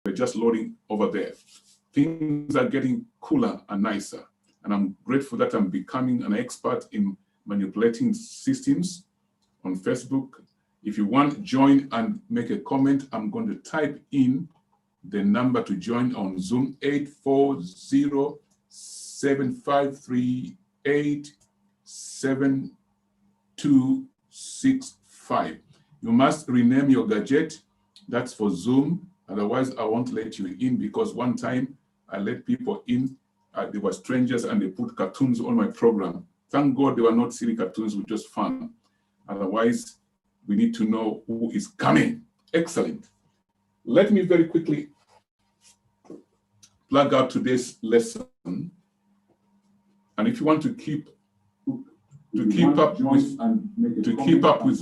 We're just loading over there. Things are getting cooler and nicer. And I'm grateful that I'm becoming an expert in manipulating systems on Facebook. If you want, join and make a comment. I'm going to type in the number to join on Zoom, 840-753-7265. You must rename your gadget. That's for Zoom. Otherwise, I won't let you in, because one time I let people in. They were strangers and they put cartoons on my program. Thank God they were not silly cartoons, were just fun. Otherwise, we need to know who is coming. Excellent. Let me very quickly plug out today's lesson. And if you want to keep up with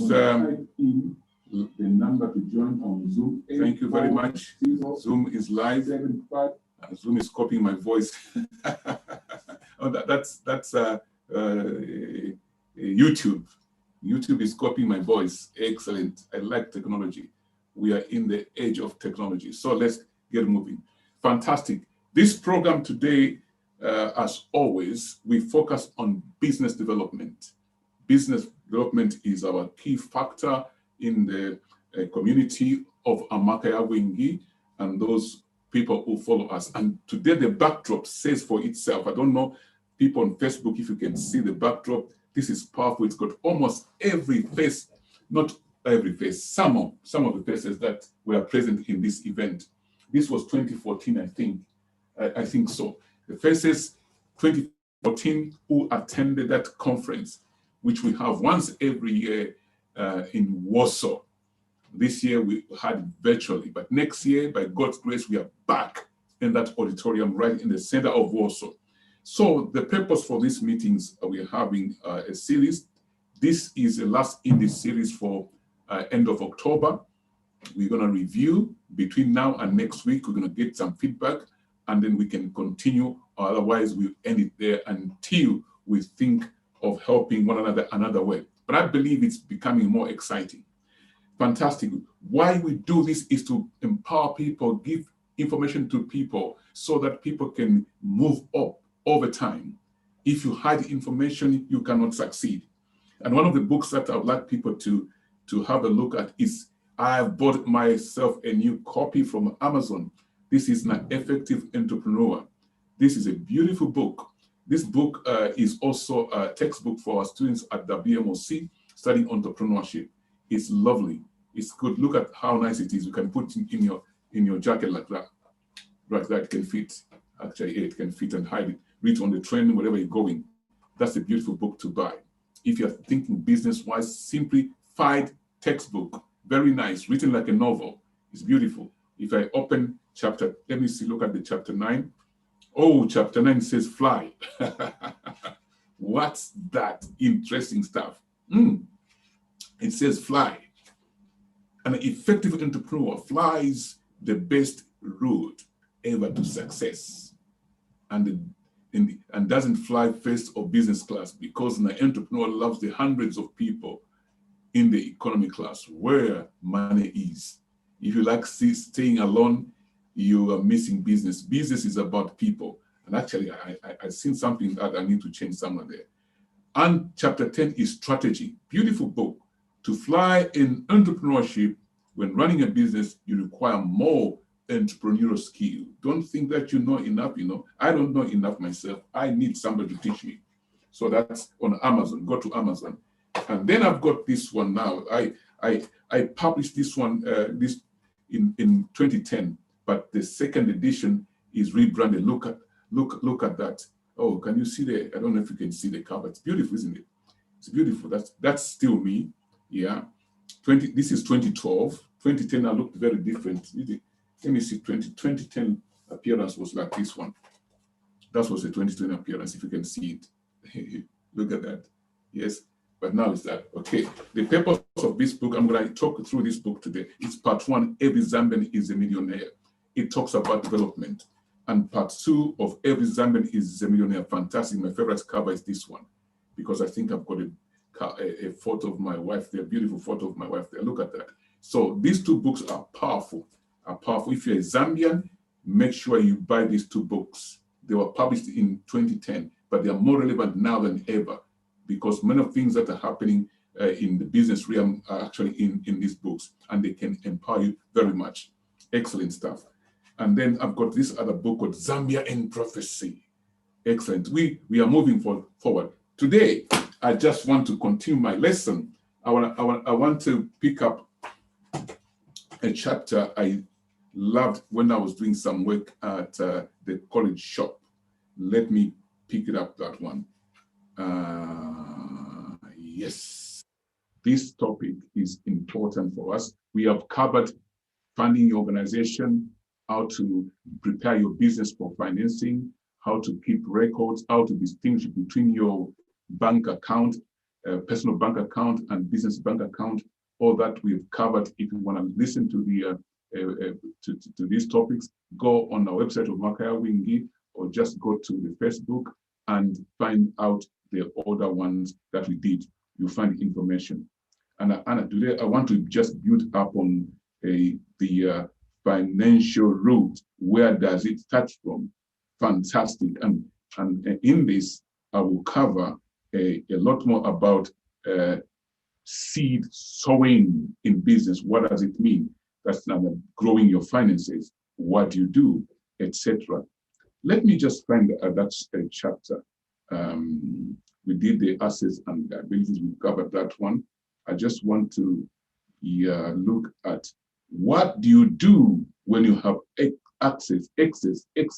the number to join on Zoom. Thank you very much. Zoom is live. Zoom is copying my voice. Oh, that's YouTube. YouTube is copying my voice. Excellent. I like technology. We are in the age of technology. So let's get moving. Fantastic. This program today, as always, we focus on business development. Business development is our key factor in the community of Amakaya Wingi and those people who follow us. And today the backdrop says for itself. I don't know, people on Facebook, if you can see the backdrop. This is powerful. It's got almost every face, not every face, some of the faces that were present in this event. This was 2014, I think. I think so. The faces 2014 who attended that conference, which we have once every year in Warsaw. This year we had virtually, but next year, by God's grace, we are back in that auditorium right in the center of Warsaw. So the purpose for these meetings, we're having a series. This is the last in this series for end of October. We're going to review between now and next week. We're going to get some feedback, and then we can continue. Otherwise, we'll end it there until we think of helping one another another way. But I believe it's becoming more exciting. Fantastic. Why we do this is to empower people, give information to people so that people can move up over time. If you hide information, you cannot succeed. And one of the books that I would like people to have a look at is, I have bought myself a new copy from Amazon. This is An Effective Entrepreneur. This is a beautiful book. This book is also a textbook for our students at WMOC studying entrepreneurship. It's lovely. It's good. Look at how nice it is. You can put it in your jacket like that. Right, that can fit. Actually, it can fit and hide it. Read on the train, wherever you're going. That's a beautiful book to buy. If you're thinking business-wise, simplified textbook. Very nice, written like a novel. It's beautiful. If I open chapter, let me see, look at the chapter 9. Oh, chapter 9 says fly. What's that? Interesting stuff. It says fly. An effective entrepreneur flies the best route ever to success, and doesn't fly first or business class, because an entrepreneur loves the hundreds of people in the economy class where money is. If you like staying alone, you are missing business. Business is about people. And actually, I've seen something that I need to change somewhere there. And chapter 10 is strategy. Beautiful book. To fly in entrepreneurship, when running a business, you require more entrepreneurial skill. Don't think that you know enough. I don't know enough myself. I need somebody to teach me. So that's on Amazon. Go to Amazon. And then I've got this one now. I published this one this in 2010, but the second edition is rebranded. Look at that. Oh, can you see the? I don't know if you can see the cover. It's beautiful, isn't it? It's beautiful. That's still me. Yeah. This is 2012. 2010, I looked very different. Let me see. 2010 appearance was like this one. That was the 2020 appearance. If you can see it, look at that. Yes. But now it's that. Okay. The purpose of this book, I'm going to talk through this book today. It's part 1, Every Zambian is a Millionaire. It talks about development. And part 2 of Every Zambian is a Millionaire. Fantastic. My favorite cover is this one, because I think I've got a photo of my wife there, beautiful photo of my wife there. Look at that. So these 2 books are powerful. are powerful. If you're a Zambian, make sure you buy these two books. They were published in 2010, but they are more relevant now than ever because many of the things that are happening in the business realm are actually in these books, and they can empower you very much. Excellent stuff. And then I've got this other book called Zambia in Prophecy. Excellent. We are moving forward. Today, I just want to continue my lesson. I want to pick up a chapter I loved when I was doing some work at the college shop. Let me pick it up, that one. Yes. This topic is important for us. We have covered funding your organization, how to prepare your business for financing, how to keep records, how to distinguish between your bank account, personal bank account and business bank account. All that we've covered. If you want to listen to to these topics, go on our website of Makaya Wingi, or just go to the Facebook and find out the other ones that we did. You'll find information. And Anna, today I want to just build up on the financial route. Where does it start from? Fantastic. And in this, I will cover a lot more about seed sowing in business. What does it mean? That's not growing your finances. What do you do, etc. Let me just find that chapter. We did the assets and liabilities. We covered that one. I just want to look at what do you do when you have excess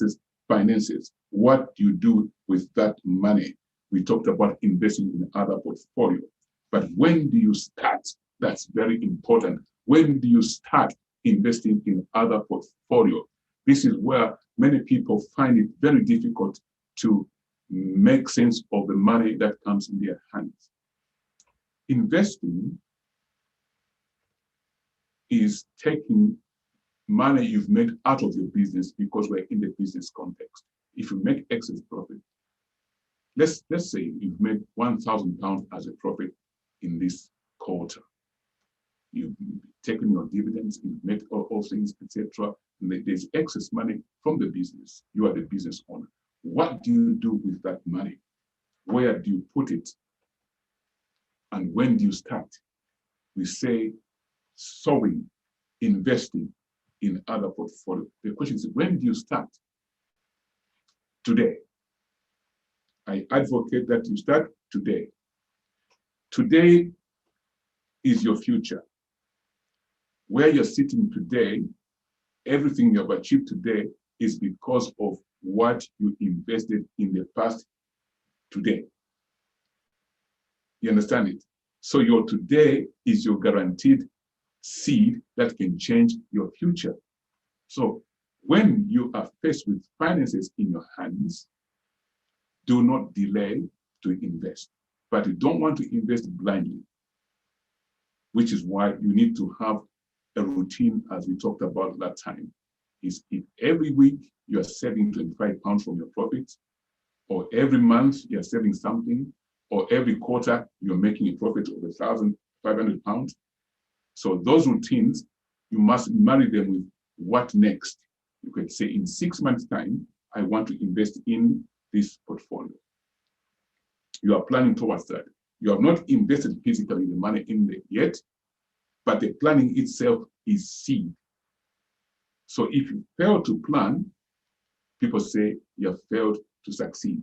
finances? What do you do with that money? We talked about investing in other portfolio. But when do you start? That's very important. When do you start investing in other portfolio? This is where many people find it very difficult to make sense of the money that comes in their hands. Investing is taking money you've made out of your business, because we're in the business context. If you make excess profit, let's say you've made £1,000 as a profit in this quarter. You've taken your dividends, you've made all things, etc. There's excess money from the business. You are the business owner. What do you do with that money? Where do you put it? And when do you start? We say sowing, investing in other portfolio. The question is, when do you start? Today. I advocate that you start today. Today is your future. Where you're sitting today, everything you've achieved today is because of what you invested in the past today. You understand it? So your today is your guaranteed seed that can change your future. So when you are faced with finances in your hands, do not delay to invest. But you don't want to invest blindly, which is why you need to have a routine, as we talked about that time. Is if every week you are saving £25 from your profits, or every month you are saving something, or every quarter you're making a profit of £1,500. So those routines, you must marry them with what next. You could say, in 6 months' time, I want to invest in this portfolio. You are planning towards that. You have not invested physically the money in there yet, but the planning itself is seed. So if you fail to plan, people say you have failed to succeed.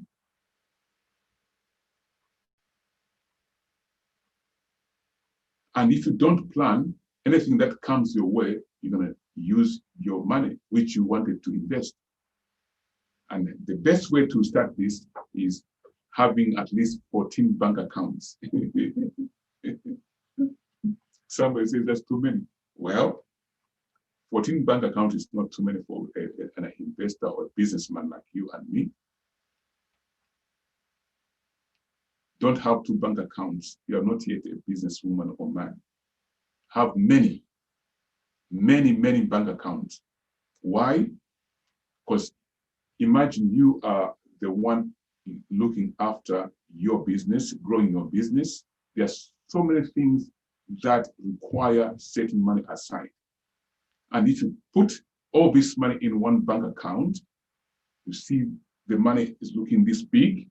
And if you don't plan, anything that comes your way, you're going to use your money, which you wanted to invest. And the best way to start this is having at least 14 bank accounts. Somebody says that's too many. Well, 14 bank accounts is not too many for an investor or a businessman like you and me. Don't have 2 bank accounts. You are not yet a businesswoman or man. Have many bank accounts. Why? Because imagine you are the one looking after your business, growing your business. There's so many things that require setting money aside. And if you put all this money in one bank account, you see the money is looking this big.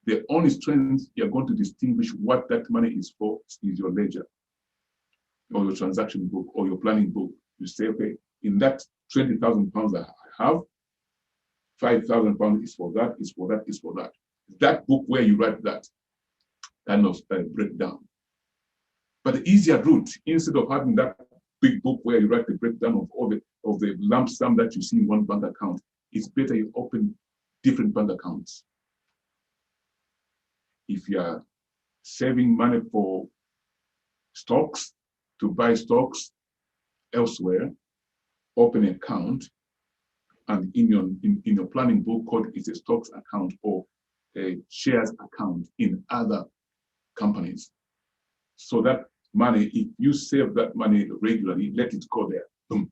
The only strength you're going to distinguish what that money is for is your ledger or your transaction book or your planning book. You say, okay, in that 20,000 pounds that I have, 5,000 pounds is for that, is for that, is for that. That book where you write that kind of breakdown. But the easier route, instead of having that big book where you write the breakdown of all the lump sum that you see in one bank account, it's better you open different bank accounts. If you are saving money for stocks, to buy stocks elsewhere, open an account, and in your planning book, code is a stocks account or a shares account in other companies. So that money, if you save that money regularly, let it go there. Boom.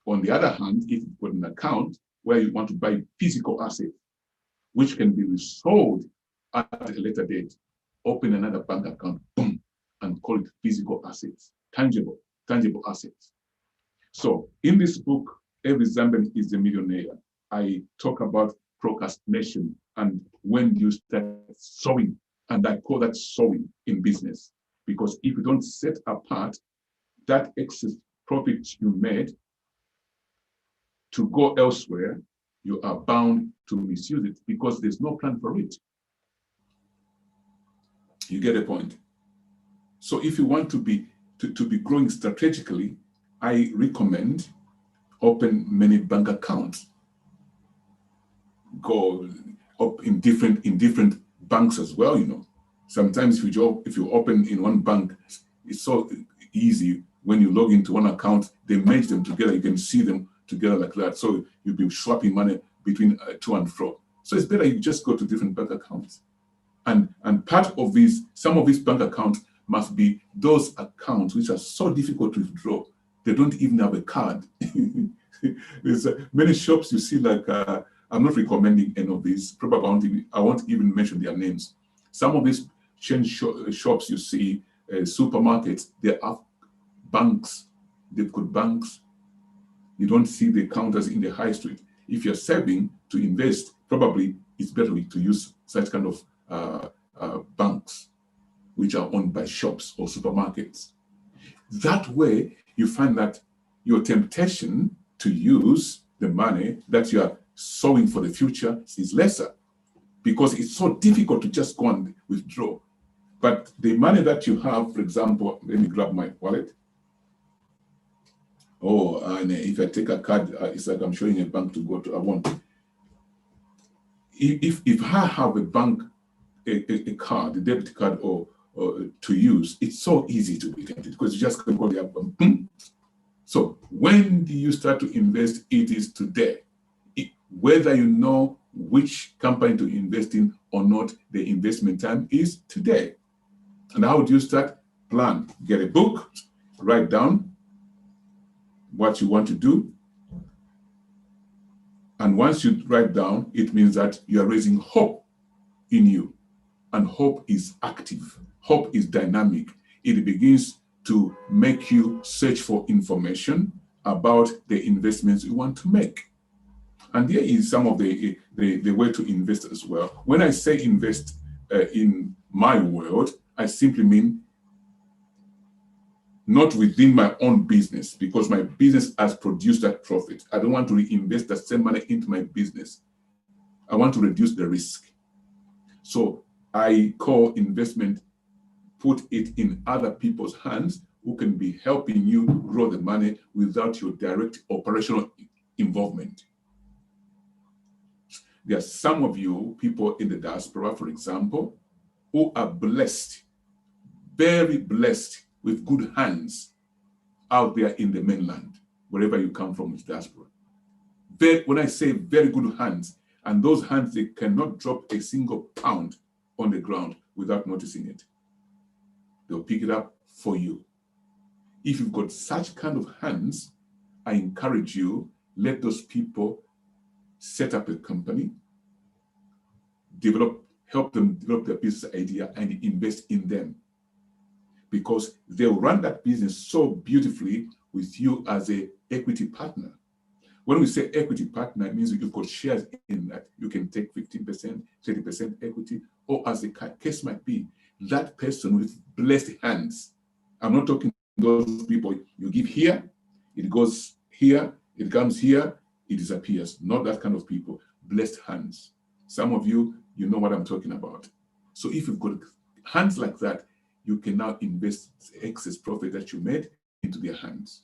On the other hand, if you've got an account where you want to buy physical assets, which can be resold at a later date, open another bank account, boom, and call it physical assets, tangible assets. So in this book, Every Zambian is a Millionaire, I talk about procrastination and when you start sowing. And I call that sowing in business. Because if you don't set apart that excess profit you made to go elsewhere, you are bound to misuse it because there's no plan for it. You get a point? So if you want to be growing strategically, I recommend open many bank accounts. Go up in different banks as well, you know. Sometimes if you open in one bank, it's so easy. When you log into one account, they merge them together. You can see them together like that. So you'll be swapping money between to and fro. So it's better you just go to different bank accounts. And part of some of these bank accounts must be those accounts which are so difficult to withdraw. They don't even have a card. There's many shops you see, like I'm not recommending any of these. Probably I won't even mention their names. Some of these chain shops you see, supermarkets, they have banks. They've got banks. You don't see the counters in the high street. If you're saving to invest, probably it's better to use such kind of banks, which are owned by shops or supermarkets. That way, you find that your temptation to use the money that you are sowing for the future is lesser because it's so difficult to just go and withdraw. But the money that you have, for example, let me grab my wallet. Oh, and if I take a card, it's like I'm showing a bank to go to. I want. If I have a bank, a card, a debit card, or to use, it's so easy to be tempted because you just can go there. Boom. So when do you start to invest? It is today. Whether you know which company to invest in or not, the investment time is today. And how do you start? Plan. Get a book, write down what you want to do. And once you write down, it means that you are raising hope in you. And hope is active. Hope is dynamic. It begins to make you search for information about the investments you want to make. And there is some of the way to invest as well. When I say invest in my world, I simply mean not within my own business, because my business has produced that profit. I don't want to reinvest that same money into my business. I want to reduce the risk. So I call investment, put it in other people's hands who can be helping you grow the money without your direct operational involvement. There are some of you people in the diaspora, for example, who are blessed, very blessed with good hands out there in the mainland, wherever you come from with diaspora. When I say very good hands, and those hands, they cannot drop a single pound on the ground without noticing it. They'll pick it up for you. If you've got such kind of hands, I encourage you, let those people set up a company, help them develop their business idea and invest in them. because they'll run that business so beautifully with you as a equity partner. When we say equity partner, it means you could shares in that. You can take 15%, 30% equity, or as the case might be, that person with blessed hands. I'm not talking those people you give here, it goes here, it comes here, it disappears. Not that kind of people. Blessed hands. Some of you, you know what I'm talking about. So if you've got hands like that, you can now invest excess profit that you made into their hands.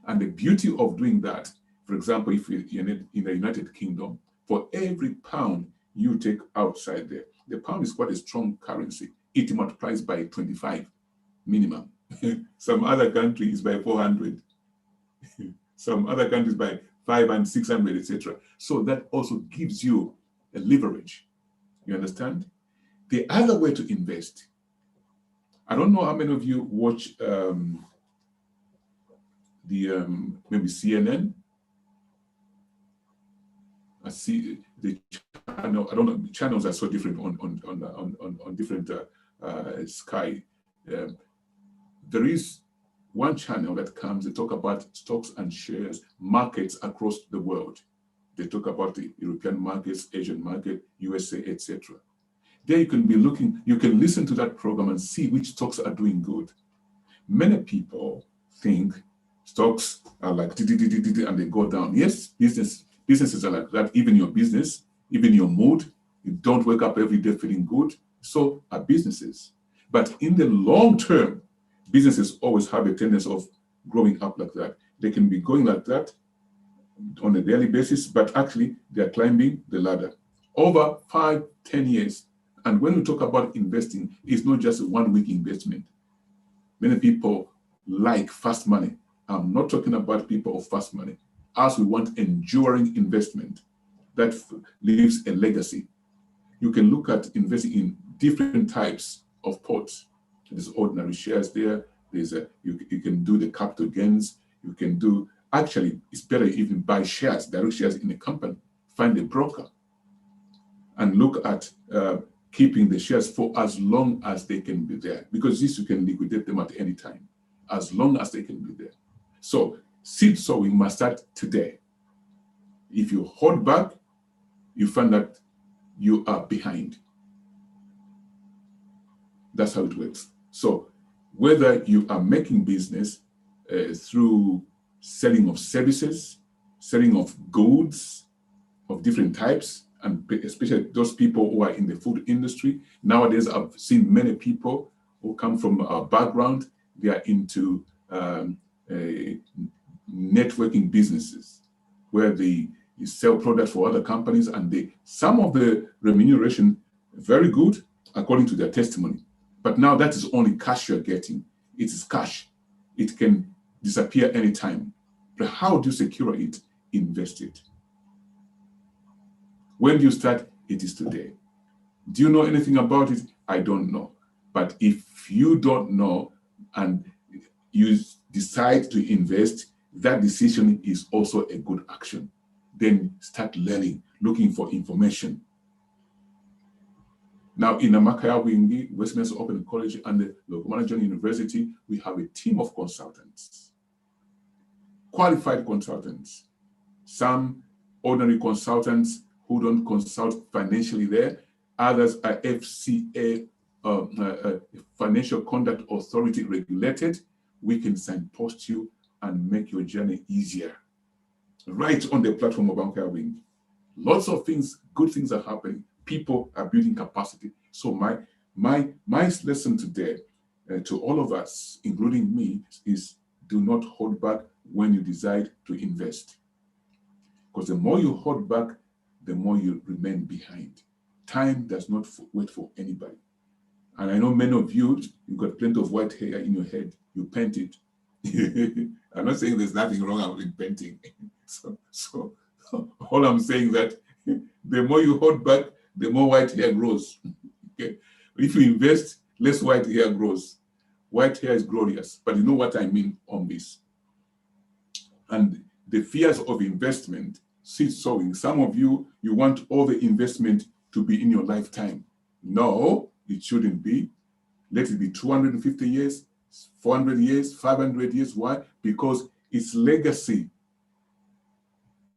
And the beauty of doing that, for example, if you're in the United Kingdom, for every pound you take outside there, the pound is quite a strong currency. It multiplies by 25 minimum. Some other countries by 400. Some other countries by 500 and 600, etc. So that also gives you a leverage. You understand? The other way to invest, I don't know how many of you watch maybe CNN. I see the channel. I don't know. Channels are so different on different Sky. There is one channel that comes. They talk about stocks and shares markets across the world. They talk about the European markets, Asian market, USA, etc. There you can be looking. You can listen to that program and see which stocks are doing good. Many people think stocks are like and they go down. Yes, businesses are like that. Even your business, even your mood, you don't wake up every day feeling good. So are businesses. But in the long term, businesses always have a tendency of growing up like that. They can be going like that on a daily basis, but actually they're climbing the ladder over 5, 10 years. And when we talk about investing, it's not just a 1 week investment. Many people like fast money. I'm not talking about people of fast money. As we want enduring investment that leaves a legacy. You can look at investing in different types of pots. There's ordinary shares there. There's you can do the capital gains. You can do, actually, it's better even buy shares, direct shares in a company. Find a broker and look at keeping the shares for as long as they can be there, because this you can liquidate them at any time, as long as they can be there. So seed sowing must start today. If you hold back, you find that you are behind. That's how it works. So whether you are making business through selling of services, selling of goods of different types, and especially those people who are in the food industry. Nowadays, I've seen many people who come from our background. They are into networking businesses where they sell products for other companies, and some of the remuneration very good according to their testimony. But now that is only cash you're getting. It is cash. It can disappear anytime. But how do you secure it? Invest it. When do you start? It is today. Do you know anything about it? I don't know. But if you don't know and you decide to invest, that decision is also a good action. Then start learning, looking for information. Now, in Amakaya Wingi, Westminster Open College, and the Lukomona University, we have a team of consultants, qualified consultants, some ordinary consultants who don't consult financially there, others are FCA, Financial Conduct Authority regulated. We can signpost you and make your journey easier. Right on the platform of Amakaya Wingi. Lots of things, good things are happening. People are building capacity. So my lesson today to all of us, including me, is do not hold back when you decide to invest. Because the more you hold back, the more you remain behind. Time does not wait for anybody. And I know many of you, you've got plenty of white hair in your head. You paint it. I'm not saying there's nothing wrong with painting. So all I'm saying that the more you hold back, the more white hair grows. Okay? If you invest, less white hair grows. White hair is glorious, but you know what I mean on this. And the fears of investment, seed sowing. Some of you, you want all the investment to be in your lifetime. No, it shouldn't be. Let it be 250 years, 400 years, 500 years. Why? Because it's legacy.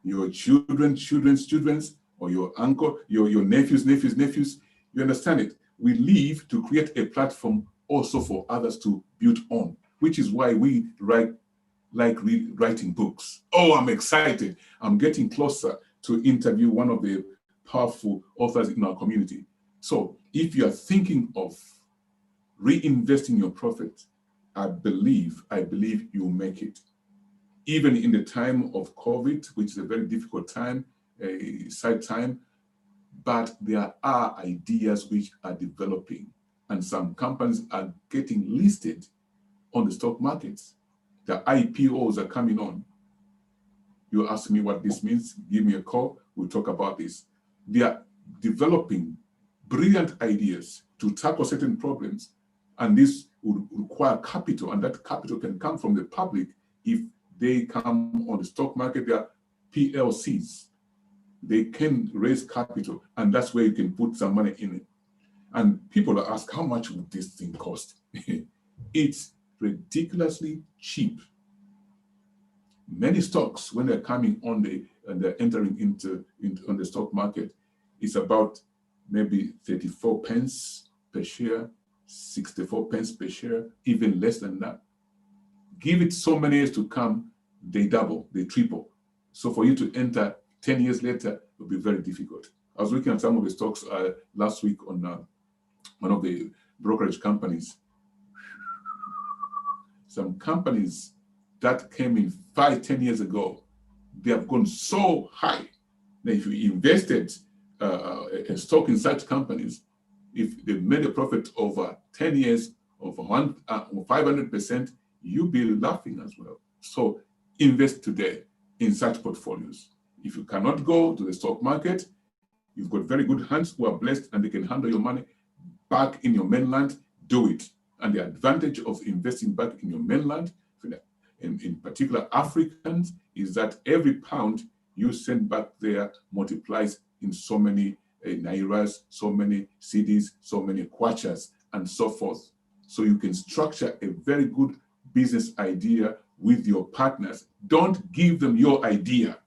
Your children, children's children, or your uncle, your nephews, nephews. You understand it? We live to create a platform also for others to build on, which is why we like writing books. Oh, I'm excited. I'm getting closer to interview one of the powerful authors in our community. So if you are thinking of reinvesting your profit, I believe you'll make it. Even in the time of COVID, which is a very difficult time, a sad time, but there are ideas which are developing, and some companies are getting listed on the stock markets. The IPOs are coming on. You ask me what this means, give me a call, we'll talk about this. They are developing brilliant ideas to tackle certain problems, and this would require capital, and that capital can come from the public if they come on the stock market. They are PLCs. They can raise capital, and that's where you can put some money in it. And people ask, how much would this thing cost? It's ridiculously cheap. Many stocks, when they're coming on and they're entering into on the stock market, it's about maybe 34 pence per share, 64 pence per share, even less than that. Give it so many years to come, they double, they triple. So for you to enter 10 years later, it will be very difficult. I was looking at some of the stocks last week on one of the brokerage companies. Some companies that came in 5-10 years ago, they have gone so high that if you invested a stock in such companies, if they made a profit over 10 years of 500%, you'll be laughing as well. So invest today in such portfolios. If you cannot go to the stock market, you've got very good hands who are blessed and they can handle your money back in your mainland, do it. And the advantage of investing back in your mainland, in particular Africans, is that every pound you send back there multiplies in so many nairas, so many cedis, so many kwachas, and so forth. So you can structure a very good business idea with your partners. Don't give them your idea.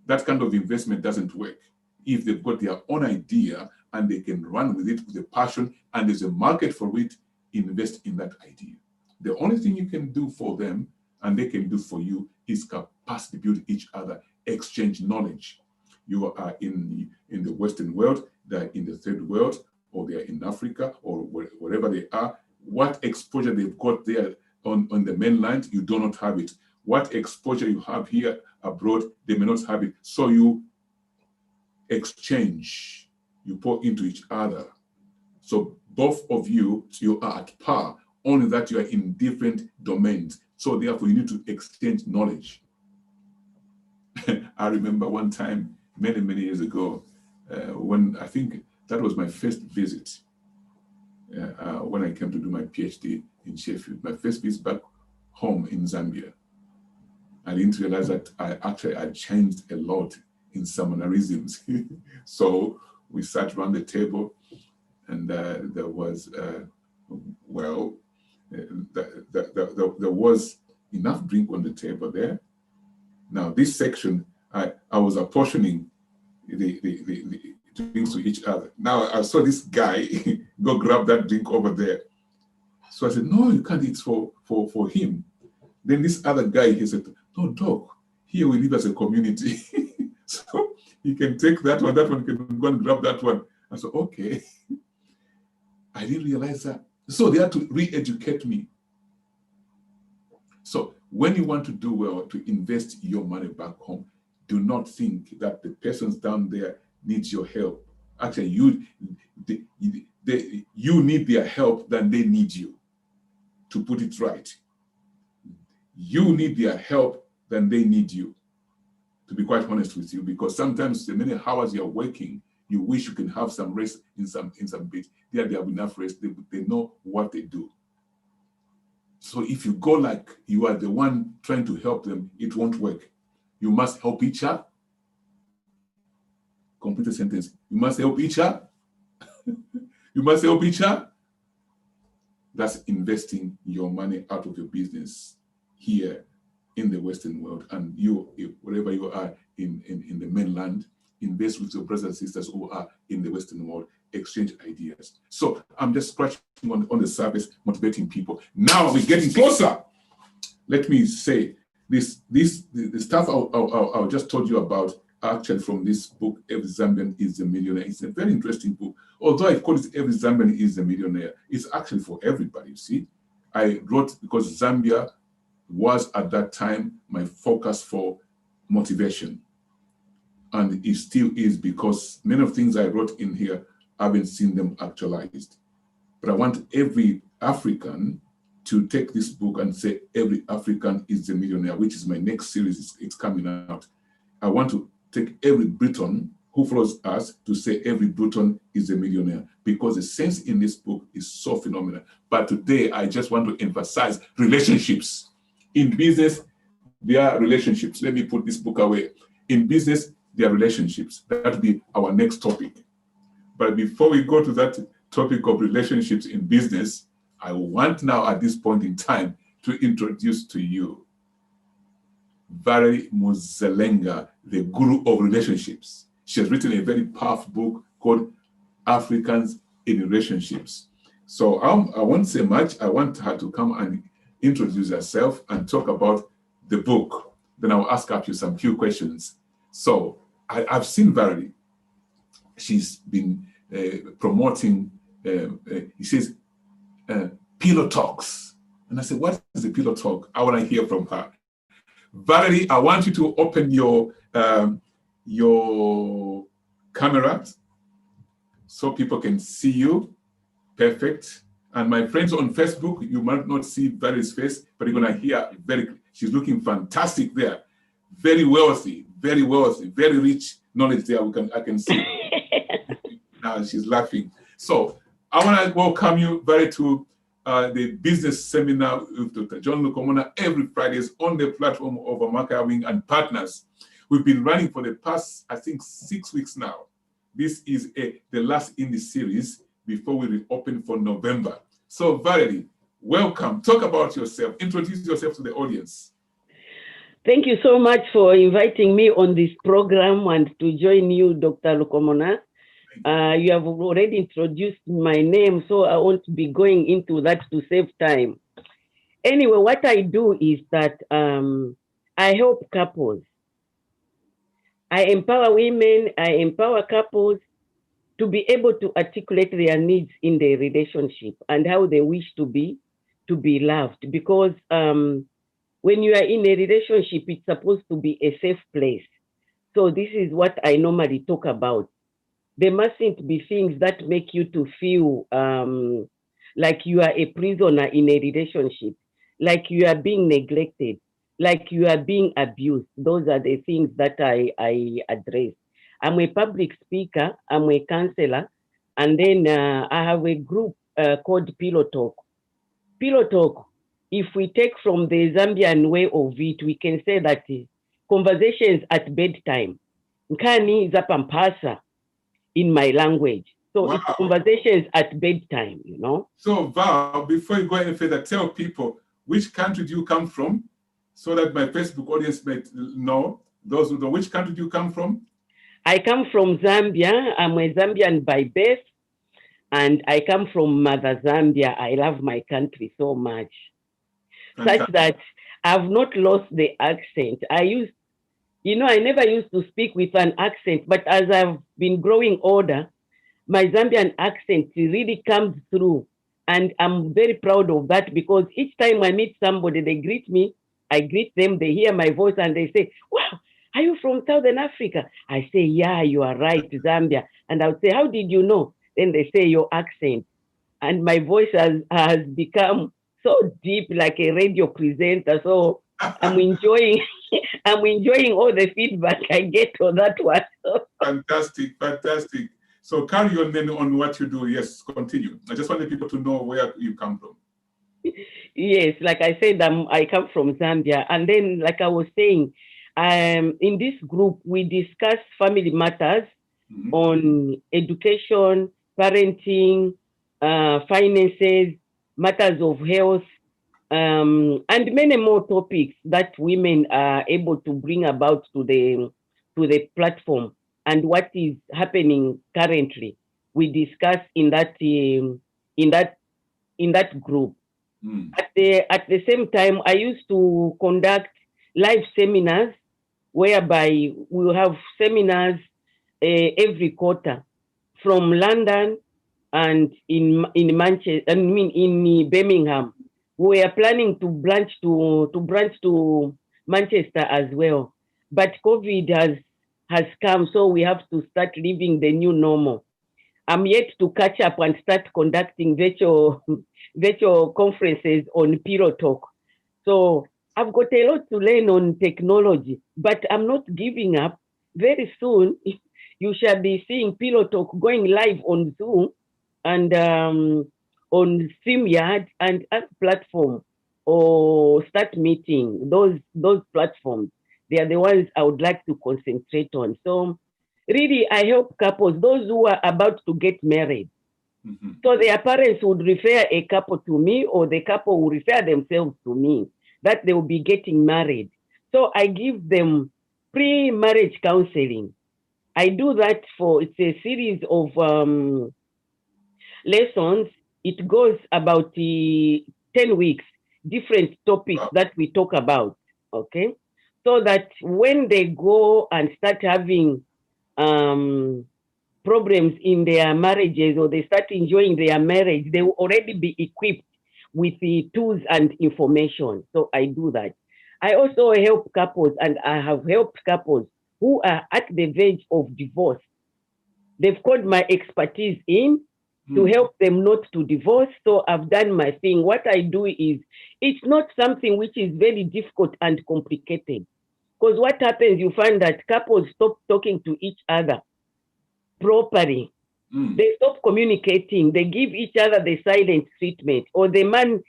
That kind of investment doesn't work. If they've got their own idea and they can run with it with a passion and there's a market for it, invest in that idea. The only thing you can do for them and they can do for you is capacity build each other, exchange knowledge. You are in the Western world, they're in the third world, or they're in Africa, or wherever they are. What exposure they've got there on the mainland, you do not have it. What exposure you have here abroad, they may not have it. So you exchange, you pour into each other. So both of you are at par, only that you are in different domains. So therefore you need to exchange knowledge. I remember one time, many years ago, when I think that was my first visit, when I came to do my PhD in Sheffield, my first visit back home in Zambia. I didn't realize that I changed a lot in some mannerisms. So we sat around the table, and there was, there was enough drink on the table there. Now this section, I was apportioning the drinks to each other. Now I saw this guy go grab that drink over there. So I said, no, you can't, it's for him. Then this other guy, he said, no, Doc, here we live as a community. So he can take that one can go and grab that one. I said, okay. I didn't realize that. So they had to re-educate me. So when you want to do well, to invest your money back home, do not think that the persons down there needs your help. Actually, you need their help than they need you, to put it right. You need their help than they need you, to be quite honest with you, because sometimes the many hours you're working, you wish you can have some rest in some bit. There they have enough rest, they know what they do. So if you go like you are the one trying to help them, it won't work. You must help each other. Complete the sentence. You must help each other. You must help each other. that's investing your money out of your business here in the Western world. And you, wherever you are in the mainland, invest with your brothers and sisters who are in the Western world, exchange ideas. So I'm just scratching on the surface, motivating people. Now we're getting closer. Let me say the stuff I just told you about, actually from this book, Every Zambian is a Millionaire. It's a very interesting book. Although I call it Every Zambian is a Millionaire, it's actually for everybody, you see. I wrote because Zambia was at that time my focus for motivation. And it still is, because many of the things I wrote in here, I haven't seen them actualized. But I want every African to take this book and say, every African is a millionaire, which is my next series. It's coming out. I want to take every Briton who follows us to say every Briton is a millionaire, because the sense in this book is so phenomenal. But today, I just want to emphasize relationships. In business, there are relationships. Let me put this book away. In business, there are relationships. That will be our next topic. But before we go to that topic of relationships in business, I want now at this point in time to introduce to you Valerie Muzelenga, the guru of relationships. She has written a very powerful book called Africans in Relationships. So I won't say much. I want her to come and introduce herself and talk about the book. Then I'll ask her some few questions. So I've seen Valerie. She's been promoting, he says, pillow talks. And I said, what is a pillow talk? I want to hear from her. Valerie, I want you to open your camera so people can see you. Perfect. And my friends on Facebook, you might not see Valerie's face, but you're going to hear she's looking fantastic there. Very wealthy, very rich knowledge there. I can see. Now she's laughing. So I want to welcome you, Valerie, to the business seminar with Dr. John Lukomona every Fridays on the platform of Amaka Wing and Partners. We've been running for the past, I think, 6 weeks now. This is the last in the series before we reopen for November. So Valerie, welcome. Talk about yourself. Introduce yourself to the audience. Thank you so much for inviting me on this program and to join you, Dr. Lukomona. You have already introduced my name, so I won't be going into that to save time. Anyway, what I do is that I help couples. I empower women, I empower couples to be able to articulate their needs in their relationship and how they wish to be loved. Because when you are in a relationship, it's supposed to be a safe place. So this is what I normally talk about. There mustn't be things that make you to feel like you are a prisoner in a relationship, like you are being neglected, like you are being abused. Those are the things that I address. I'm a public speaker, I'm a counselor, and then I have a group called Pillow Talk. Pillow Talk, if we take from the Zambian way of it, we can say that conversations at bedtime. Nkani zapampasa in my language. So wow. It's conversations at bedtime, you know. So Val, before you go any further, tell people which country do you come from so that my Facebook audience might know. Those who know, which country do you come from? I come from Zambia. I'm a Zambian by birth, and I come from Mother Zambia. I love my country so much. Fantastic. Such that I've not lost the accent. I never used to speak with an accent, but as I've been growing older, my Zambian accent really comes through. And I'm very proud of that, because each time I meet somebody, they greet me, I greet them, they hear my voice and they say, wow, are you from Southern Africa? I say, yeah, you are right, Zambia. And I would say, how did you know? Then they say, your accent. And my voice has become so deep, like a radio presenter. So I'm enjoying all the feedback I get on that one. Fantastic. So carry on then on what you do. Yes, continue. I just wanted people to know where you come from. Yes, like I said, I come from Zambia. And then, like I was saying, in this group, we discuss family matters on education, parenting, finances, matters of health, and many more topics that women are able to bring about to the platform, and what is happening currently. We discuss in in that in that group. Mm. At the same time, I used to conduct live seminars whereby we will have seminars every quarter from London and in Manchester. I mean in Birmingham. We are planning to branch to Manchester as well, but COVID has come, so we have to start living the new normal. I'm yet to catch up and start conducting virtual conferences on Pillow Talk. So I've got a lot to learn on technology, but I'm not giving up. Very soon, you shall be seeing Pillow Talk going live on Zoom and on StreamYard and other platform, or start meeting those platforms. They are the ones I would like to concentrate on. So really, I help couples, those who are about to get married. Mm-hmm. So their parents would refer a couple to me, or the couple will refer themselves to me, that they will be getting married. So I give them pre-marriage counseling. I do that it's a series of lessons. It goes about 10 weeks, different topics that we talk about, okay? So that when they go and start having um, problems in their marriages, or they start enjoying their marriage, they will already be equipped with the tools and information. So I do that. I also help couples, and I have helped couples who are at the verge of divorce. They've called my expertise in to help them not to divorce. So I've done my thing. What I do is, it's not something which is very difficult and complicated. Because what happens, you find that couples stop talking to each other properly. They stop communicating. They give each other the silent treatment, or the man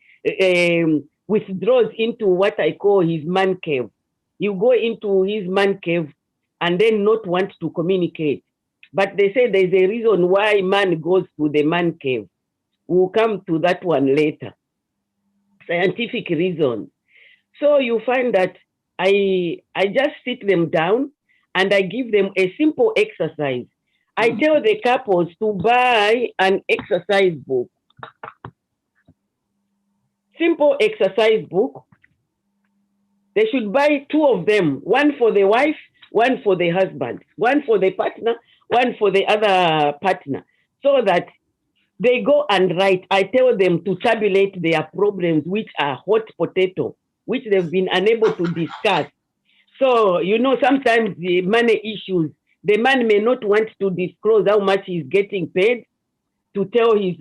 withdraws into what I call his man cave. You go into his man cave and then not want to communicate. But they say there's a reason why man goes to the man cave. We'll come to that one later. Scientific reasons. So you find that I just sit them down and I give them a simple exercise. I tell the couples to buy an exercise book. Simple exercise book. They should buy two of them, one for the wife, one for the husband, one for the partner, one for the other partner, so that they go and write. I tell them to tabulate their problems, which are hot potato, which they've been unable to discuss. So, sometimes the money issues, the man may not want to disclose how much he's getting paid to tell his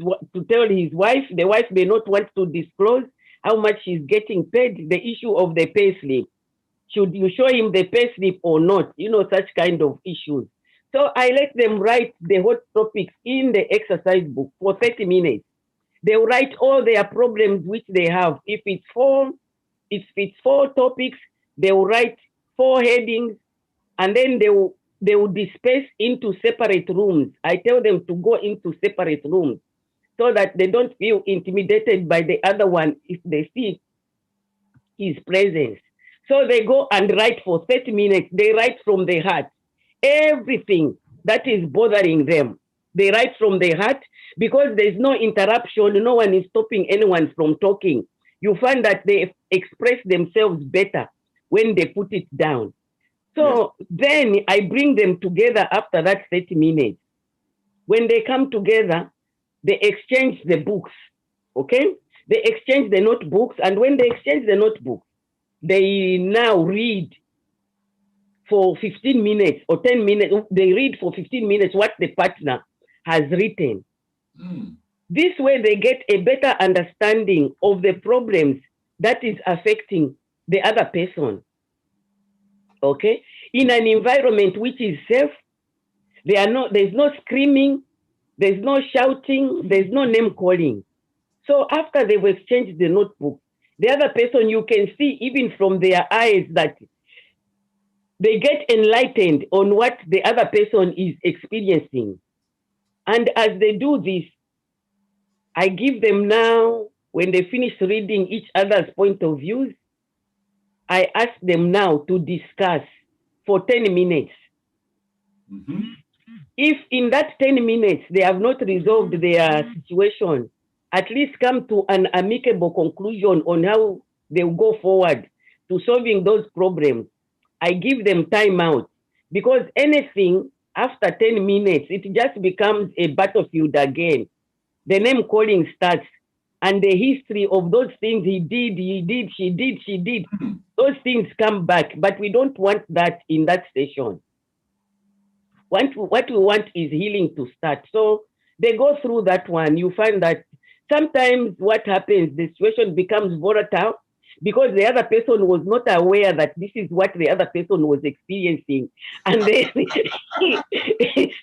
wife. The wife may not want to disclose how much she's getting paid. The issue of the pay slip. Should you show him the pay slip or not? Such kind of issues. So I let them write the hot topics in the exercise book for 30 minutes. They'll write all their problems which they have. If it's four topics, they will write 4 headings, and then they will disperse into separate rooms. I tell them to go into separate rooms so that they don't feel intimidated by the other one if they see his presence. So they go and write for 30 minutes. They write from the heart. Everything that is bothering them, they write from the heart, because there's no interruption. No one is stopping anyone from talking. You find that they express themselves better when they put it down. So then I bring them together after that 30 minutes. When they come together, they exchange the books, okay? They exchange the notebooks, and when they exchange the notebooks, they now read for 15 minutes or 10 minutes. They read for 15 minutes what the partner has written. This way they get a better understanding of the problems that is affecting the other person. Okay? In an environment which is safe, there's no screaming, there's no shouting, there's no name calling. So after they've exchanged the notebook, the other person, you can see even from their eyes that they get enlightened on what the other person is experiencing. And as they do this, I give them now when they finish reading each other's point of views, I ask them now to discuss for 10 minutes. If in that 10 minutes they have not resolved their situation, at least come to an amicable conclusion on how they will go forward to solving those problems. I give them time out, because anything after 10 minutes, it just becomes a battlefield again. The name calling starts, and the history of those things he did, she did, those things come back, but we don't want that in that station. What we want is healing to start. So they go through that one. You find that sometimes what happens, the situation becomes volatile because the other person was not aware that this is what the other person was experiencing. And then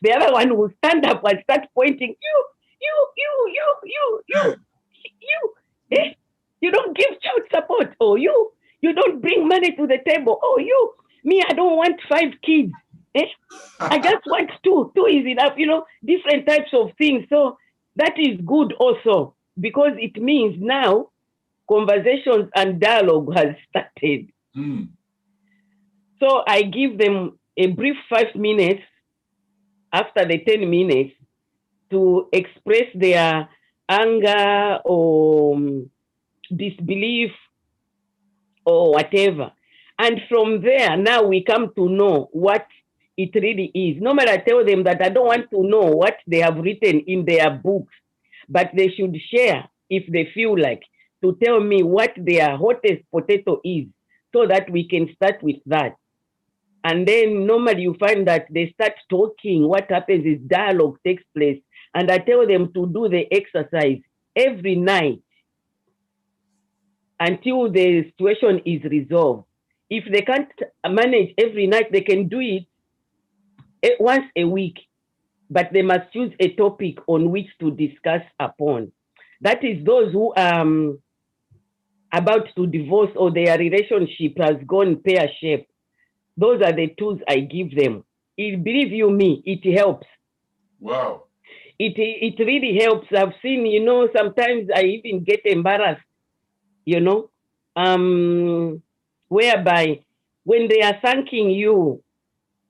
the other one will stand up and start pointing, you don't give child support. Oh, you don't bring money to the table. Oh, me, I don't want 5 kids. I just want 2. 2 is enough, different types of things. So that is good also, because it means now conversations and dialogue has started. So I give them a brief 5 minutes after the 10 minutes to express their anger or disbelief or whatever. And from there, now we come to know what it really is. Normally, I tell them that I don't want to know what they have written in their books, but they should share, if they feel like, to tell me what their hottest potato is, so that we can start with that. And then normally you find that they start talking. What happens is dialogue takes place. And I tell them to do the exercise every night until the situation is resolved. If they can't manage every night, they can do it once a week, but they must choose a topic on which to discuss upon. That is those who are about to divorce or their relationship has gone pear-shaped. Those are the tools I give them. Believe you me, it helps. Wow. It really helps. I've seen, sometimes I even get embarrassed, whereby when they are thanking you,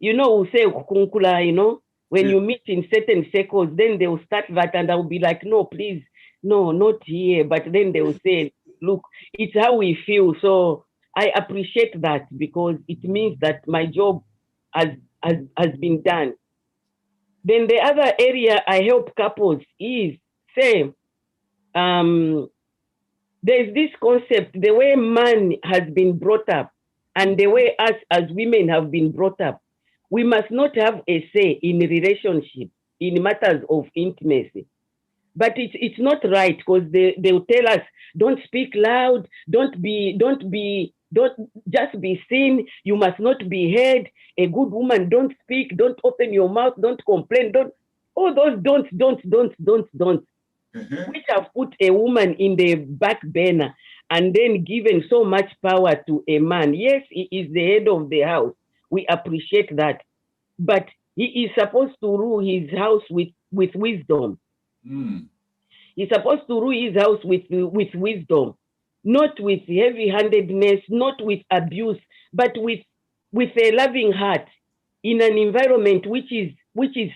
we'll say kukunkula, when you meet in certain circles, then they will start that, and I'll be like, no, please, no, not here. But then they will say, look, it's how we feel. So I appreciate that, because it means that my job has been done. Then the other area I help couples is, say, there's this concept, the way man has been brought up and the way us as women have been brought up. We must not have a say in relationship, in matters of intimacy. But it's not right, because they'll tell us, don't speak loud, don't just be seen, you must not be heard, a good woman, don't speak, don't open your mouth, don't complain, all those don't, which have put a woman in the back burner and then given so much power to a man. Yes, he is the head of the house. We appreciate that. But he is supposed to rule his house with wisdom. He's supposed to rule his house with wisdom, not with heavy-handedness, not with abuse, but with a loving heart, in an environment which is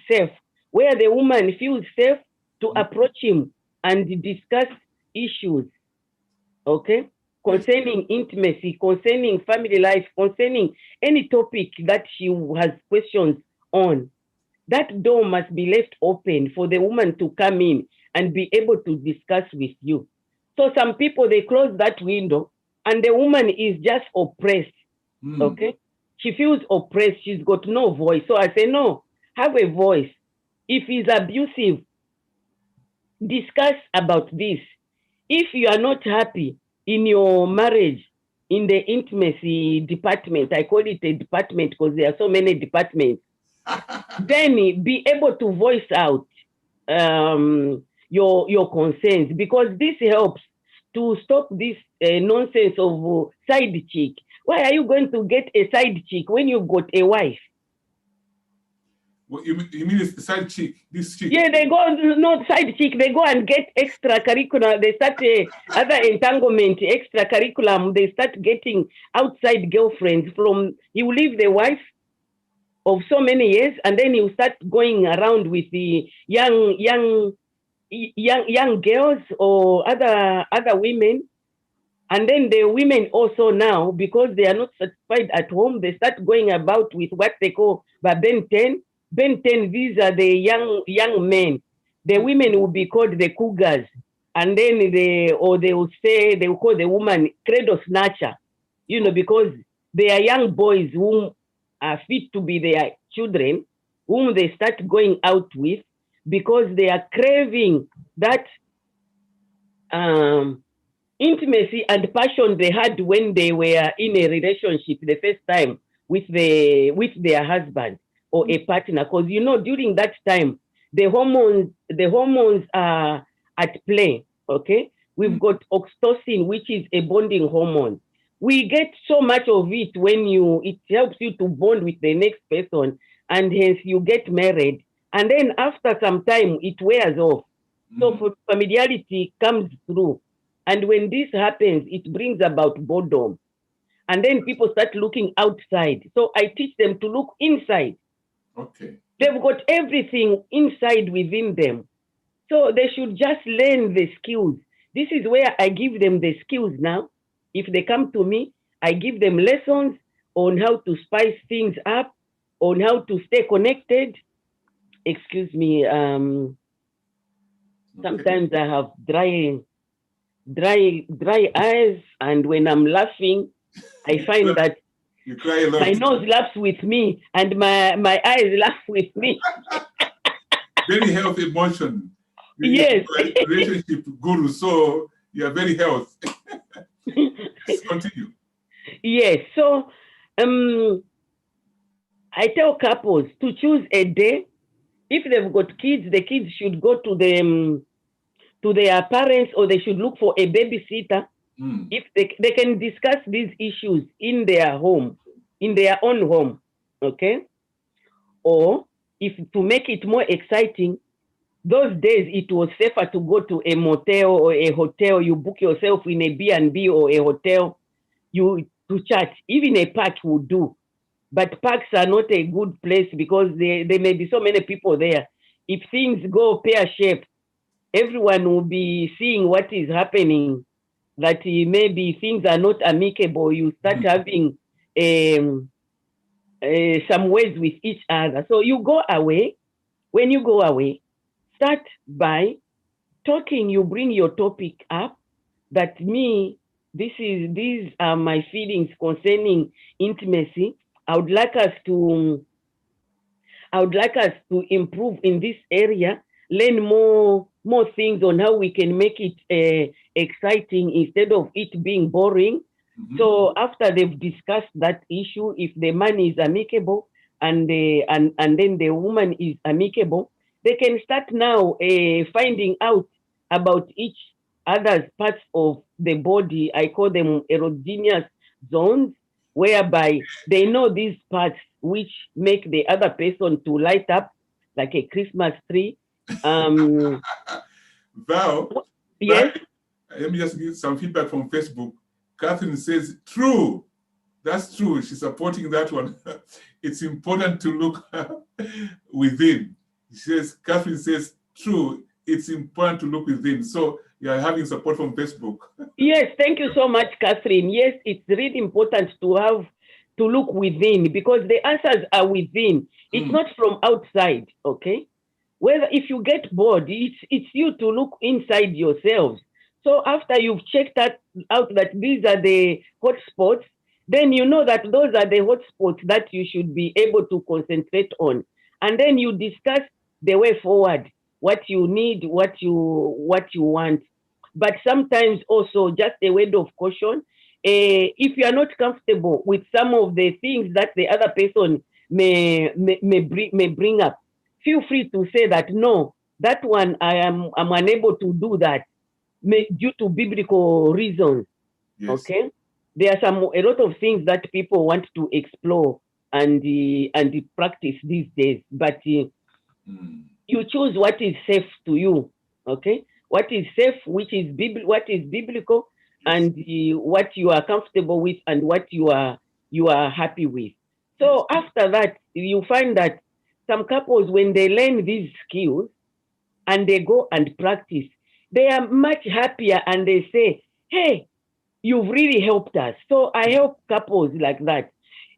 safe, where the woman feels safe to approach him and discuss issues, okay? Concerning intimacy, concerning family life, concerning any topic that she has questions on. That door must be left open for the woman to come in and be able to discuss with you. So some people, they close that window and the woman is just oppressed, okay? She feels oppressed, she's got no voice. So I say, no, have a voice. If he's abusive, discuss about this. If you are not happy in your marriage, in the intimacy department, I call it a department because there are so many departments, then be able to voice out your concerns, because this helps to stop this nonsense of side chick. Why are you going to get a side chick when you've got a wife? What you mean it's the side chick, this chick? Yeah, they go, not side chick, they go and get extracurricular. They start other entanglement, extra curriculum. They start getting outside girlfriends from, you leave the wife of so many years, and then you start going around with the young girls or other women. And then the women also now, because they are not satisfied at home, they start going about with what they call Ben 10. Ben 10, these are the young men. The women will be called the cougars. And then they will say, they will call the woman cradle snatcher, because they are young boys whom are fit to be their children, whom they start going out with because they are craving that intimacy and passion they had when they were in a relationship the first time with their husband or a partner. Because during that time the hormones are at play. Okay, we've got oxytocin, which is a bonding hormone. We get so much of it when it helps you to bond with the next person, and hence you get married, and then after some time it wears off. So familiarity comes through. And when this happens, it brings about boredom. And then people start looking outside. So I teach them to look inside. Okay. They've got everything inside within them. So they should just learn the skills. This is where I give them the skills now. If they come to me, I give them lessons on how to spice things up, on how to stay connected. Excuse me. Sometimes I have dry eyes, and when I'm laughing, I find that you cry a lot. My nose laughs with me, and my eyes laugh with me. Very healthy emotion. Yes. You are a relationship guru, so you are very healthy. Continue. Yes. So I tell couples to choose a day. If they've got kids, the kids should go to their parents, or they should look for a babysitter. If they can discuss these issues in their home, in their own home, okay? Or if to make it more exciting, those days it was safer to go to a motel or a hotel. You book yourself in a B&B or a hotel, to chat. Even a park would do. But parks are not a good place because there may be so many people there. If things go pear-shaped, everyone will be seeing what is happening, that maybe things are not amicable. You start having some ways with each other. So you go away. When you go away, start by talking. You bring your topic up, that these are my feelings concerning intimacy. I would like us to improve in this area, learn more things on how we can make it exciting instead of it being boring. So after they've discussed that issue, if the man is amicable and then the woman is amicable, they can start now finding out about each other's parts of the body. I call them erogenous zones, whereby they know these parts which make the other person to light up like a Christmas tree. Val, yes. Let me just give some feedback from Facebook. Catherine says, true. That's true. She's supporting that one. It's important to look within. Catherine says, true. It's important to look within. So you're having support from Facebook. Yes, thank you so much, Catherine. Yes, it's really important to look within, because the answers are within. It's not from outside, okay? Whether if you get bored, it's you to look inside yourselves. So after you've checked out that these are the hot spots, then you know that those are the hot spots that you should be able to concentrate on. And then you discuss the way forward, what you need, what you want. But sometimes also, just a word of caution, if you are not comfortable with some of the things that the other person may bring up, feel free to say that, no, that one I'm unable to do that due to biblical reasons. Yes. Okay, there are a lot of things that people want to explore and practice these days. But you choose what is safe to you, okay? What is safe, what is biblical, and what you are comfortable with, and what you are happy with. So after that, you find that some couples, when they learn these skills and they go and practice, they are much happier, and they say, hey, you've really helped us. So I help couples like that.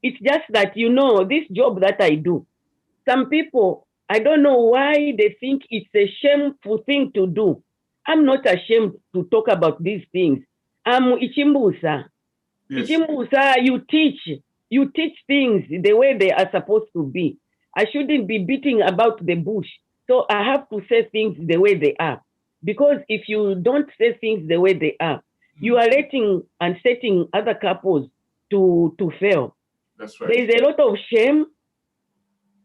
It's just that, this job that I do, some people, I don't know why they think it's a shameful thing to do. I'm not ashamed to talk about these things. I'm Ichimbusa. Yes. Ichimbusa, you teach things the way they are supposed to be. I shouldn't be beating about the bush. So I have to say things the way they are. Because if you don't say things the way they are, you are letting and setting other couples to fail. That's right. There is a lot of shame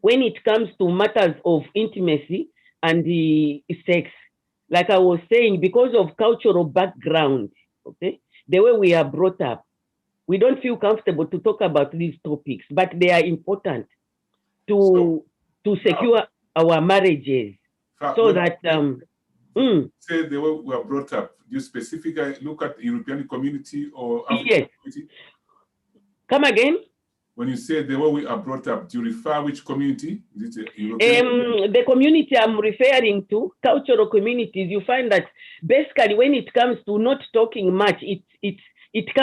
when it comes to matters of intimacy and the sex. Like I was saying, because of cultural background, okay, the way we are brought up, we don't feel comfortable to talk about these topics, but they are important to secure our marriages. So that say the way we are brought up, do you specifically look at the European community or African community? Come again? When you say the way we are brought up, do you refer which community? Is it European? The community I'm referring to, cultural communities, you find that basically when it comes to not talking much, it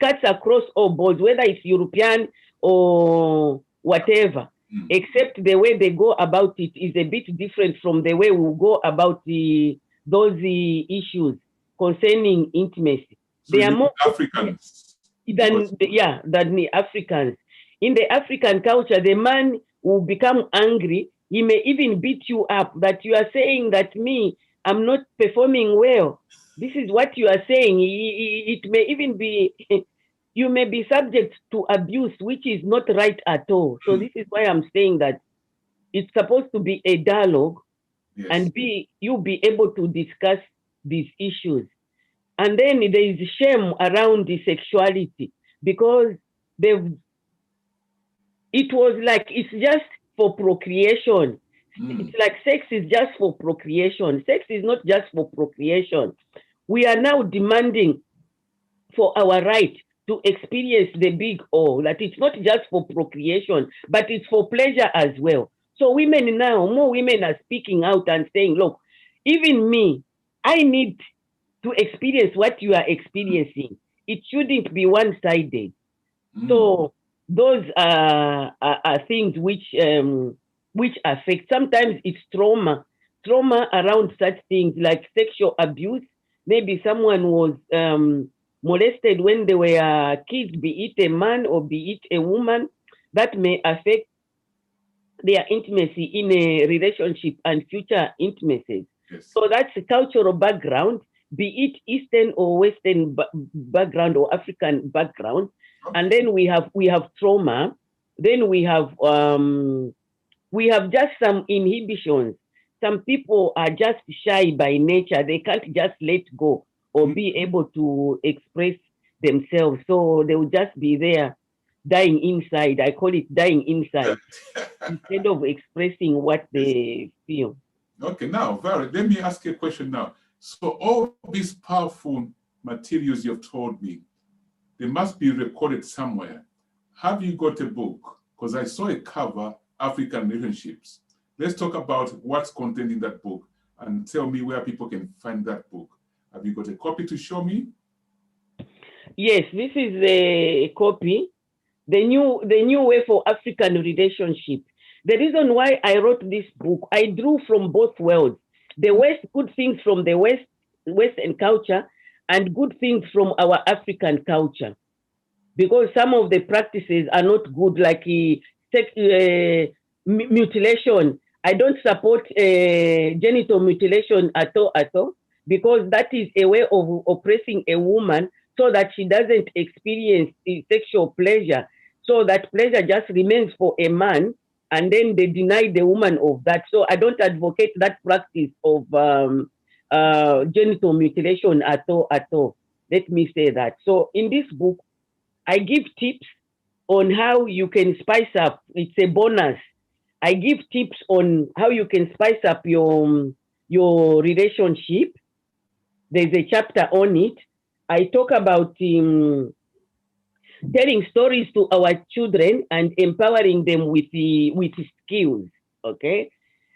cuts across all boards, whether it's European or whatever, except the way they go about it is a bit different from the way we go about those issues concerning intimacy. So they are more Africans than the Africans. In the African culture, the man will become angry. He may even beat you up, that you are saying that I'm not performing well. This is what you are saying. It may even be, you may be subject to abuse, which is not right at all. So this is why I'm saying that it's supposed to be a dialogue, and you'll be able to discuss these issues. And then there is shame around the sexuality, because it was like it's just for procreation. It's like sex is just for procreation. Sex is not just for procreation. We are now demanding for our right to experience the big O, that it's not just for procreation, but it's for pleasure as well. So women now, more women are speaking out and saying, look, even me, I need to experience what you are experiencing. It shouldn't be one-sided. So those are things which affect. Sometimes it's trauma around such things like sexual abuse. Maybe someone was molested when they were kids, be it a man or be it a woman. That may affect their intimacy in a relationship and future intimacies. So that's a cultural background, be it Eastern or Western background or African background. And then we have trauma. Then we have just some inhibitions. Some people are just shy by nature. They can't just let go or be able to express themselves. So they will just be there dying inside. I call it dying inside instead of expressing what they feel. Okay, now, Valerie, let me ask you a question now. So all these powerful materials you've told me, they must be recorded somewhere. Have you got a book? Because I saw a cover, African Relationships. Let's talk about what's contained in that book and tell me where people can find that book. Have you got a copy to show me? Yes, this is a copy. The new way for African relationship. The reason why I wrote this book, I drew from both worlds. The West, good things from the Western culture, and good things from our African culture. Because some of the practices are not good, like mutilation. I don't support genital mutilation at all, because that is a way of oppressing a woman so that she doesn't experience sexual pleasure. So that pleasure just remains for a man, and then they deny the woman of that. So I don't advocate that practice of genital mutilation at all. Let me say that. So in this book, I give tips on how you can spice up. It's a bonus. I give tips on how you can spice up your relationship. There's a chapter on it. I talk about telling stories to our children and empowering them with skills. Okay,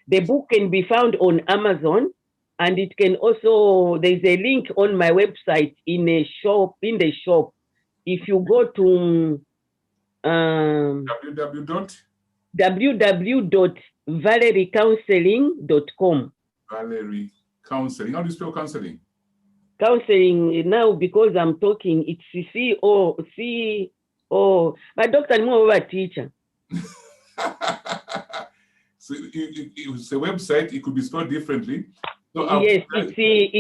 the book can be found on Amazon, and it can also, there's a link on my website in a shop, in the shop. If you go to www.valeriecounseling.com. Valerie Counseling. How do you spell counseling? Counseling now, because I'm talking, it's C-O. My doctor, no over teacher. So it's a website. It could be spelled differently. So yes, it's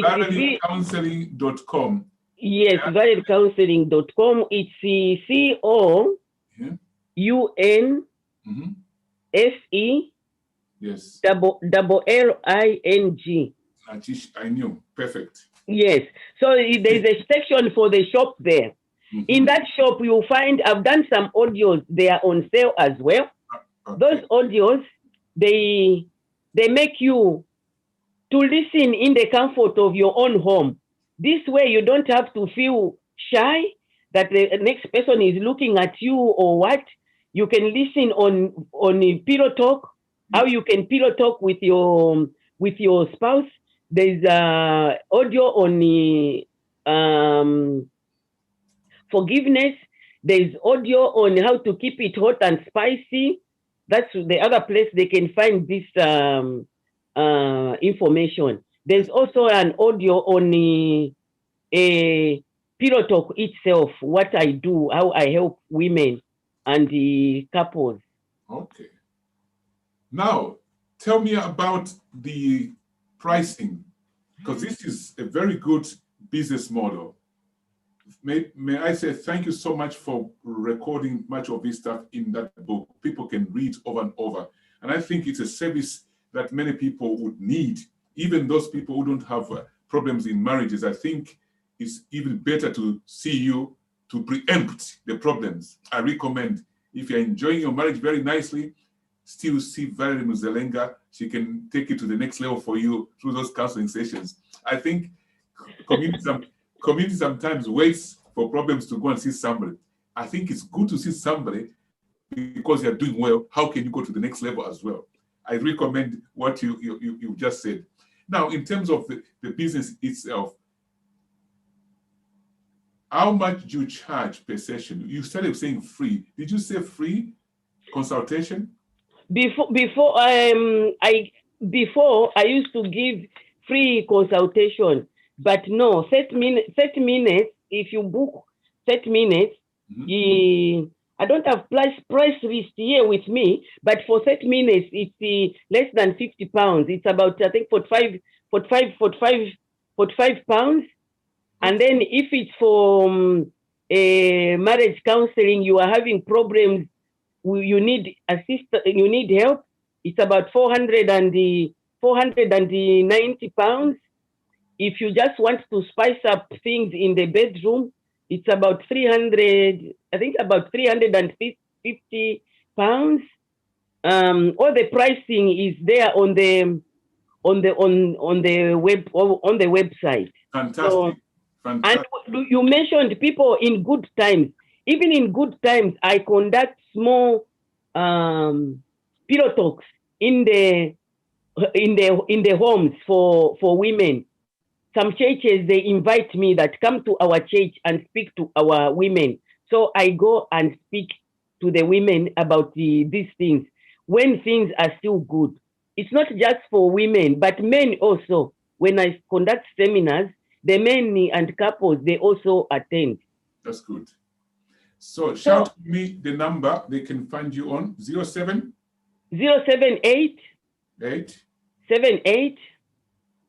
ValerieCounseling.com. Yes, yeah. ValerieCounseling.com. It's COUNSE. Yes. Double LING. I knew. Perfect. Yes. So there's a section for the shop there. In that shop, you'll find, I've done some audios. They are on sale as well. Okay. Those audios, they make you to listen in the comfort of your own home. This way, you don't have to feel shy that the next person is looking at you or what. You can listen on pillow talk. How you can pillow talk with your spouse. There's audio on forgiveness. There's audio on how to keep it hot and spicy. That's the other place they can find this information. There's also an audio on a pillow talk itself, what I do, how I help women and the couples. Okay. Now, tell me about the pricing, because this is a very good business model. May I say thank you so much for recording much of this stuff in that book. People can read over and over. And I think it's a service that many people would need, even those people who don't have problems in marriages. I think it's even better to see you to preempt the problems. I recommend, if you're enjoying your marriage very nicely, still see Valerie Muzelenga. She can take it to the next level for you through those counseling sessions. I think community sometimes waits for problems to go and see somebody. I think it's good to see somebody because you're doing well. How can you go to the next level as well? I recommend what you just said. Now, in terms of the business itself, how much do you charge per session? You started saying free. Did you say free consultation? Before I used to give free consultation, but no, 30 minutes. If you book 30 minutes, I don't have price list here with me, but for 30 minutes, it's less than £50. It's about, I think, 45 pounds. And then if it's for marriage counseling, you are having problems, you need assistance, you need help, it's about 490 pounds. If you just want to spice up things in the bedroom, it's about 300, I think about 350 pounds. All the pricing is there on the website. Fantastic. So, fantastic. And you mentioned people in good times. Even in good times, I conduct small pillow talks in the homes for women. Some churches, they invite me that come to our church and speak to our women. So I go and speak to the women about these things when things are still good. It's not just for women, but men also. When I conduct seminars, the men and couples, they also attend. That's good. So shout me the number they can find you on. 07? 078 8 78.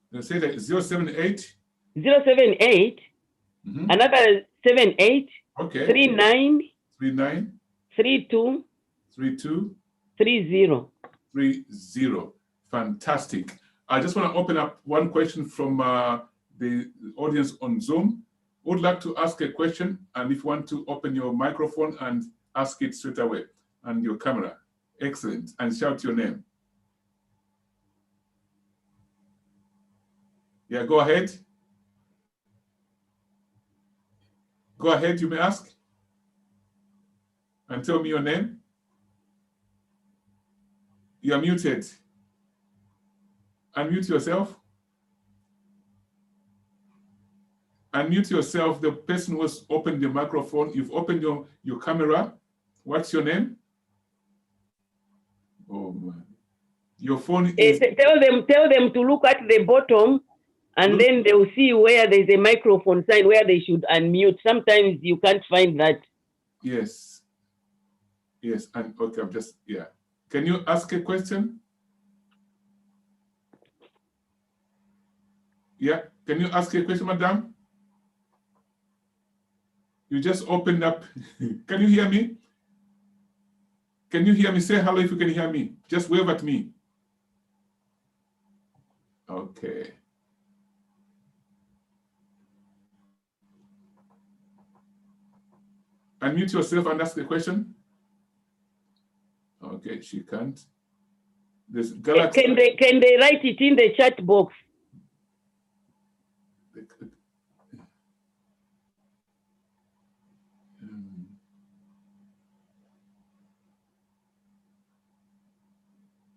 Let's say that 078 078 another 78 okay 39 32 30. Fantastic. I just want to open up one question from the audience on Zoom. Would like to ask a question, and if you want to open your microphone and ask it straight away. And your camera. Excellent. And shout your name. Yeah, go ahead. Go ahead, you may ask. And tell me your name. You are muted. Unmute yourself. Unmute yourself. The person who has opened the microphone, you've opened your camera. What's your name? Oh man. Your phone is... Tell them to look at the bottom, and then they'll see where there's a microphone sign where they should unmute. Sometimes you can't find that. Yes. Yes, and okay, I'm just, yeah. Can you ask a question? Yeah, can you ask a question, madam? You just opened up. Can you hear me? Can you hear me? Say hello if you can hear me. Just wave at me. Okay. Unmute yourself and ask the question. Okay, she can't. This Galaxy. Can they write it in the chat box?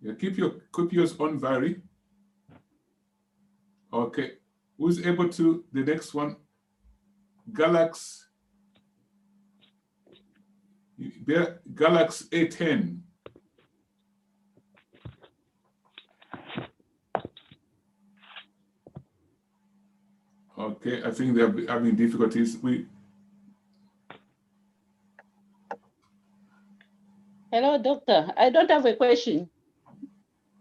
Yeah, keep yours on, Vary. Okay, who's able to the next one? Galaxy A10. Okay, I think they're having difficulties. Hello, doctor. I don't have a question.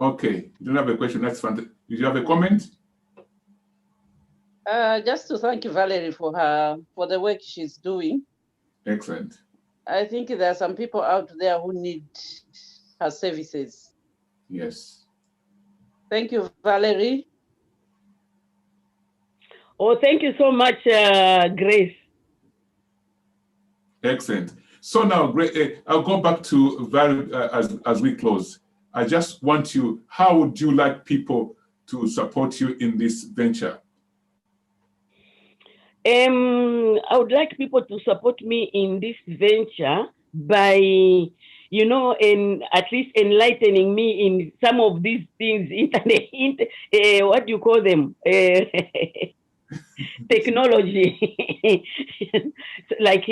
Okay, you don't have a question. That's fantastic. Do you have a comment? Just to thank Valerie for the work she's doing. Excellent. I think there are some people out there who need her services. Yes. Thank you, Valerie. Oh, thank you so much, Grace. Excellent. So now, I'll go back to Valerie as we close. I just want you, how would you like people to support you in this venture? I would like people to support me in this venture by, you know, at least enlightening me in some of these things, what do you call them? Technology, like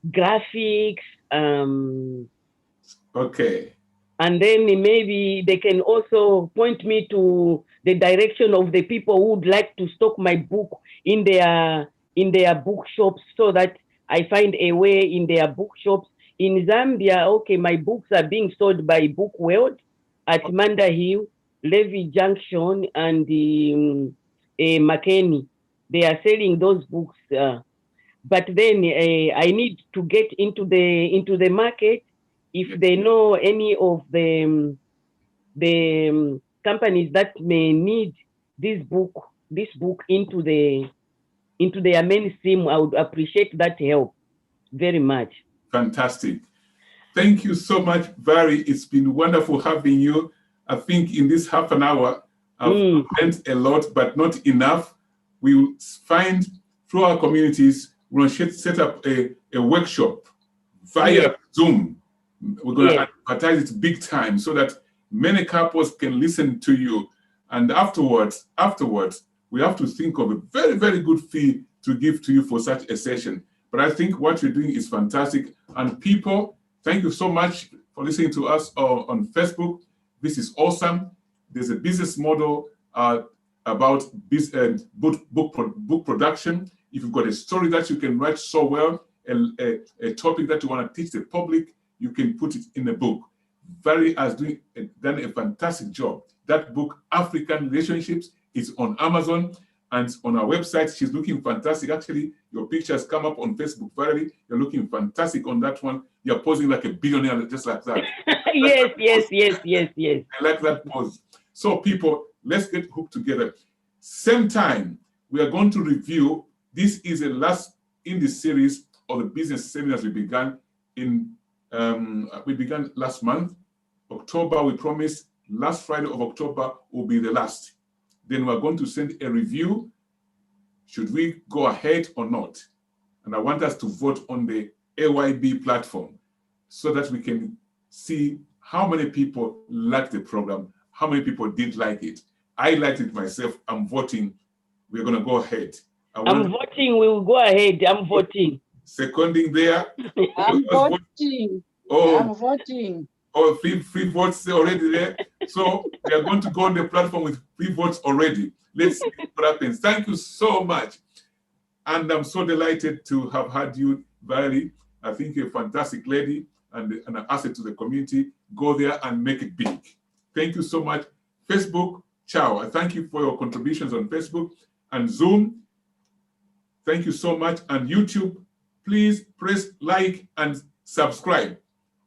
graphics. Okay. And then maybe they can also point me to the direction of the people who would like to stock my book in their bookshops, so that I find a way in their bookshops. In Zambia, okay, my books are being sold by Book World at Manda Hill, Levy Junction, and Makeni. They are selling those books, but then I need to get into the market. If they know any of the companies that may need this book into their mainstream, I would appreciate that help very much. Fantastic. Thank you so much, Valerie. It's been wonderful having you. I think in this half an hour, I've learned a lot, but not enough. We will find through our communities, we're going to set up a workshop via Zoom. We're going to advertise it big time so that many couples can listen to you. And afterwards, we have to think of a very, very good fee to give to you for such a session. But I think what you're doing is fantastic. And people, thank you so much for listening to us on Facebook. This is awesome. There's a business model about book production. If you've got a story that you can write so well, a topic that you want to teach the public, you can put it in a book. Valerie has done a fantastic job. That book, African Relationships, is on Amazon and on our website. She's looking fantastic. Actually, your pictures come up on Facebook, Valerie. You're looking fantastic on that one. You're posing like a billionaire, just like that. Yes. I like that pose. So people, let's get hooked together. Same time, we are going to review. This is the last in the series of the business seminars we began in We began last month. October, we promised last Friday of October will be the last. Then we're going to send a review. Should we go ahead or not? And I want us to vote on the AYB platform so that we can see how many people liked the program, how many people didn't like it. I liked it myself. I'm voting. We're going to go ahead. I'm voting. We will go ahead. I'm voting. Seconding there. I'm voting. Oh, I'm voting. Oh, free votes already there. So we are going to go on the platform with free votes already. Let's see what happens. Thank you so much. And I'm so delighted to have had you, Valerie. I think you're a fantastic lady and an asset to the community. Go there and make it big. Thank you so much. Facebook, ciao. I thank you for your contributions on Facebook and Zoom. Thank you so much. And YouTube, please press like and subscribe.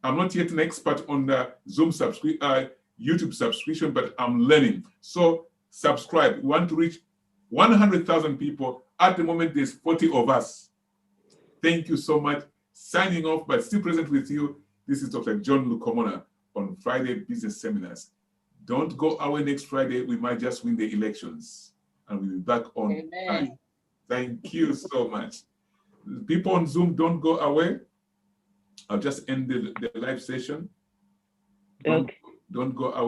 I'm not yet an expert on the YouTube subscription, but I'm learning. So subscribe. We want to reach 100,000 people. At the moment, there's 40 of us. Thank you so much. Signing off, but still present with you. This is Dr. John Lukomona on Friday Business Seminars. Don't go away next Friday. We might just win the elections. And we'll be back on time. Thank you so much. People on Zoom, don't go away. I'll just end the live session. Don't go away.